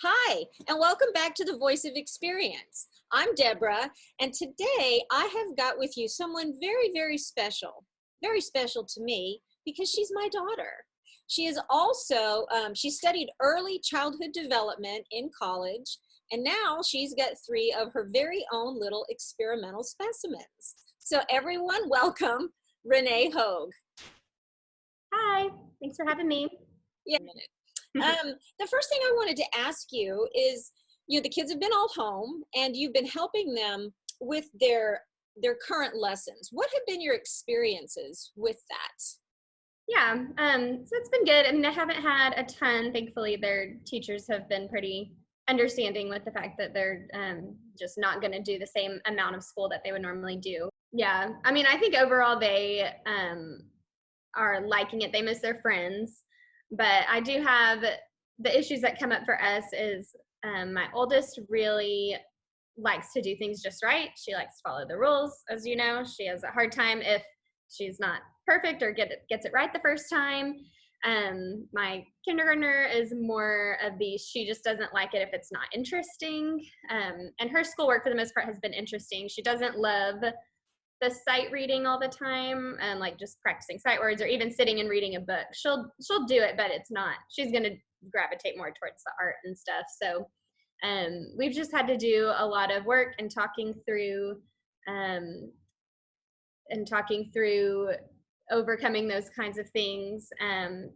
Hi, and welcome back to the Voice of Experience. I'm Deborah, and today I have got with you someone very special to me because she's my daughter. She is also, she studied early childhood development in college, and now she's got three of her very own little experimental specimens. So everyone, welcome Renee Hogue. Hi, thanks for having me. Yeah. The first thing I wanted to ask you is, the kids have been all home and you've been helping them with their current lessons. What have been your experiences with that? Yeah, so it's been good. I mean, I haven't had a ton. Thankfully, their teachers have been pretty understanding with the fact that they're just not going to do the same amount of school that they would normally do. Yeah, I mean, I think overall they are liking it. They miss their friends, but I do have the issues that come up for us is my oldest really likes to do things just right. She likes to follow the rules, as you know. She has a hard time if she's not perfect or gets it right the first time. My kindergartner is more of the she just doesn't like it if it's not interesting. And her schoolwork for the most part has been interesting. She doesn't love the sight reading all the time and like just practicing sight words or even sitting and reading a book. She'll do it, but it's not. She's gonna gravitate more towards the art and stuff. So we've just had to do a lot of work and um, talking through overcoming those kinds of things,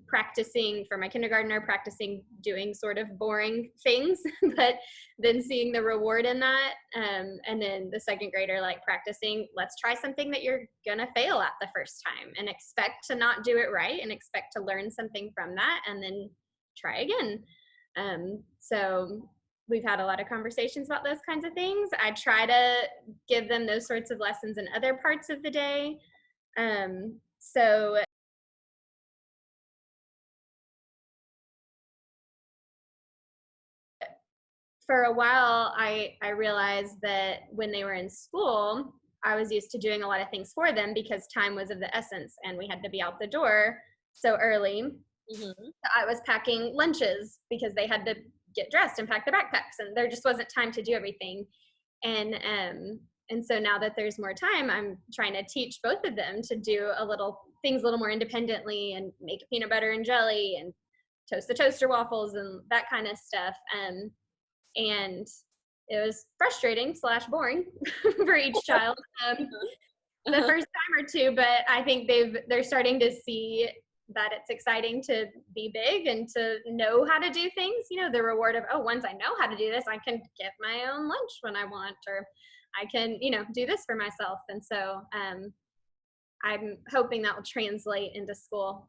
practicing for my kindergartner, practicing doing sort of boring things, but then seeing the reward in that. And then the second grader, like practicing, let's try something that you're gonna fail at the first time and expect to not do it right and expect to learn something from that and then try again. So we've had a lot of conversations about those kinds of things. I try to give them those sorts of lessons in other parts of the day. So for a while, I realized that when they were in school, I was used to doing a lot of things for them because time was of the essence and we had to be out the door so early. Mm-hmm. I was packing lunches because they had to get dressed and pack their backpacks, and there just wasn't time to do everything. And so now that there's more time, I'm trying to teach both of them to do things a little more independently and make peanut butter and jelly and toast the toaster waffles and that kind of stuff. And it was frustrating / boring for each child the Uh-huh. first time or two, but I think they're starting to see that it's exciting to be big and to know how to do things. The reward of, oh, once I know how to do this, I can get my own lunch when I want, or I can, do this for myself. And so I'm hoping that will translate into school.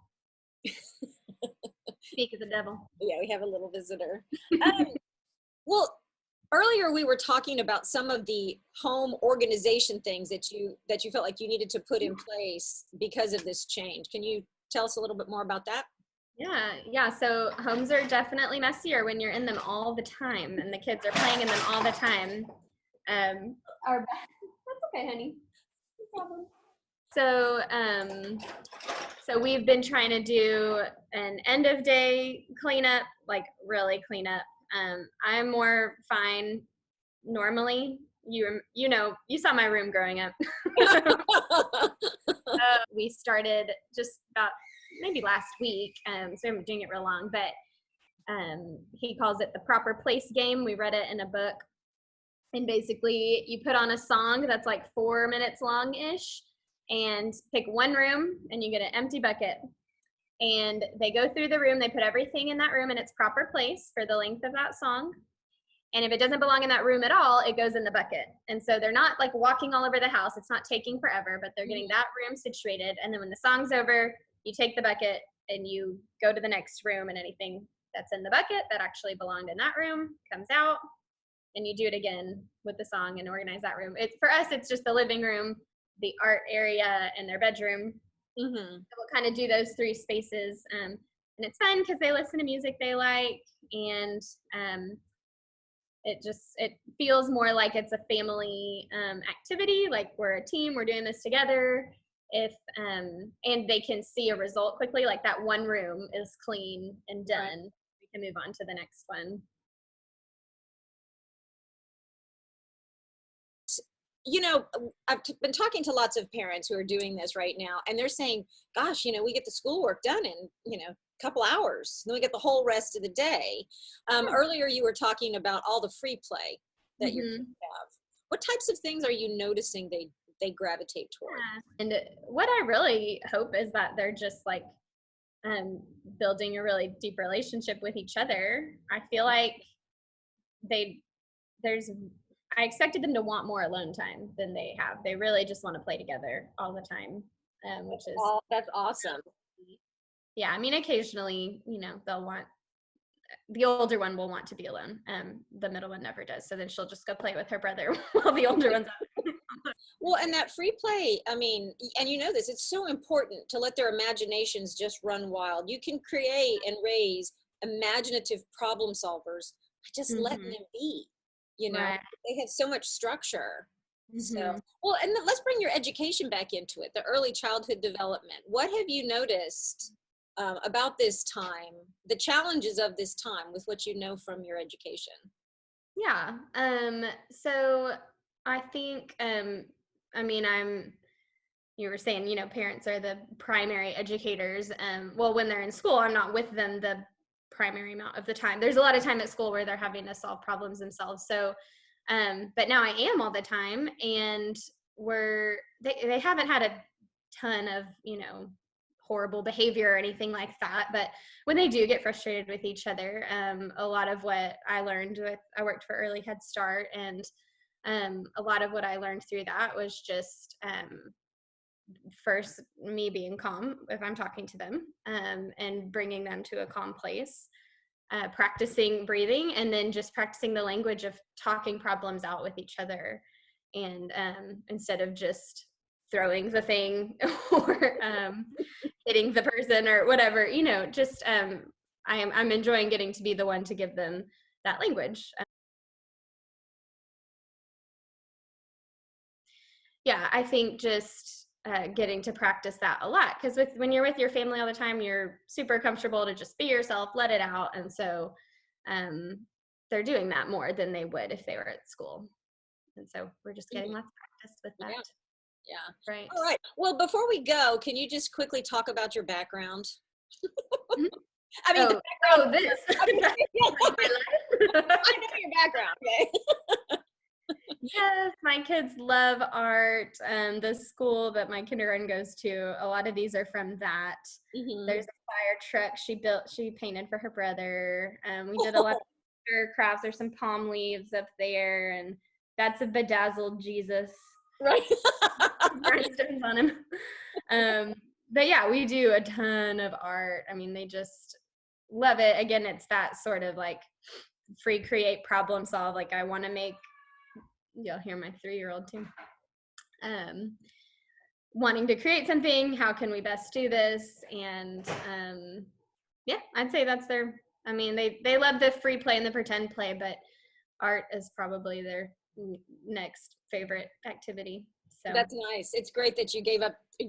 Speak of the devil. Yeah, we have a little visitor. Well, earlier we were talking about some of the home organization things that you felt like you needed to put in place because of this change. Can you tell us a little bit more about that? Yeah. So homes are definitely messier when you're in them all the time, and the kids are playing in them all the time. That's okay, honey. No problem. So we've been trying to do an end of day cleanup, like really clean up. I'm more fine normally. You saw my room growing up. We started just about maybe last week, so we haven't been doing it real long, but he calls it the proper place game. We read it in a book, and basically you put on a song that's like 4 minutes long-ish and pick one room and you get an empty bucket, and they go through the room, they put everything in that room in its proper place for the length of that song, and if it doesn't belong in that room at all, it goes in the bucket. And so they're not like walking all over the house. It's not taking forever, but they're getting that room situated. And then when the song's over, you take the bucket and you go to the next room, and anything that's in the bucket that actually belonged in that room comes out, and you do it again with the song and organize that room. For us, it's just the living room, the art area, and their bedroom. Mm-hmm. So we'll kind of do those three spaces. And it's fun because they listen to music they like, and it feels more like it's a family activity, like we're a team, we're doing this together. And they can see a result quickly, like that one room is clean and done. Right. We can move on to the next one. you know, been talking to lots of parents who are doing this right now, and they're saying, gosh, we get the schoolwork done in, a couple hours, then we get the whole rest of the day. Earlier, you were talking about all the free play that your kids have. What types of things are you noticing they gravitate toward? Yeah. And what I really hope is that they're just like building a really deep relationship with each other. I feel like there's I expected them to want more alone time than they have. They really just want to play together all the time, which is that's awesome. Yeah, I mean, occasionally, they'll want the older one will want to be alone. The middle one never does. So then she'll just go play with her brother while the older one's out. Well, and that free play, I mean, and this, it's so important to let their imaginations just run wild. You can create and raise imaginative problem solvers by just letting them be, Right. They have so much structure. So, Mm-hmm. well, and let's bring your education back into it, the early childhood development. What have you noticed about this time, the challenges of this time with what you know from your education? Yeah. So I think, you were saying, parents are the primary educators. Well, when they're in school, I'm not with them the primary amount of the time. There's a lot of time at school where they're having to solve problems themselves. So, but now I am all the time, and they haven't had a ton of, horrible behavior or anything like that. But when they do get frustrated with each other, a lot of what I learned I worked for Early Head Start, and a lot of what I learned through that was just first me being calm if I'm talking to them, and bringing them to a calm place, practicing breathing, and then just practicing the language of talking problems out with each other, and instead of just throwing the thing or hitting the person or whatever, just I'm enjoying getting to be the one to give them that language. Yeah, I think just getting to practice that a lot, because when you're with your family all the time, you're super comfortable to just be yourself, let it out, and so they're doing that more than they would if they were at school, and so we're just getting lots of practice with that. Yeah. Right. All right. Well, before we go, can you just quickly talk about your background? Mm-hmm. I mean, this. I know your background. Okay. Yes, my kids love art. The school that my kindergarten goes to, a lot of these are from that. Mm-hmm. There's a fire truck she painted for her brother. We did a lot of crafts. There's some palm leaves up there, and that's a bedazzled Jesus. Right. Rhinestones on him. But yeah, we do a ton of art. I mean, they just love it. Again, it's that sort of like free create problem solve. Like I want to make, you'll hear my 3-year-old too, wanting to create something. How can we best do this? And yeah, I'd say that's they love the free play and the pretend play, but art is probably their next favorite activity. So That's nice. It's great that you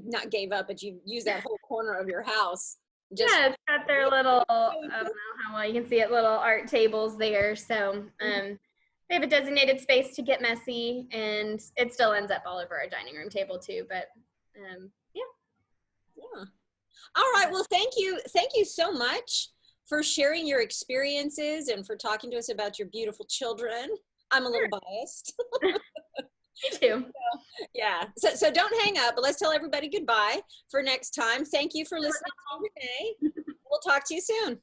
not gave up, but you used that whole corner of your house. Yeah, it's got their little, I don't know how well you can see it, little art tables there. So they have a designated space to get messy, and it still ends up all over our dining room table too. But yeah. All right. Well, thank you so much for sharing your experiences and for talking to us about your beautiful children. I'm a little biased. Me too. Yeah. So don't hang up, but let's tell everybody goodbye for next time. Thank you for listening to Renee. We'll talk to you soon.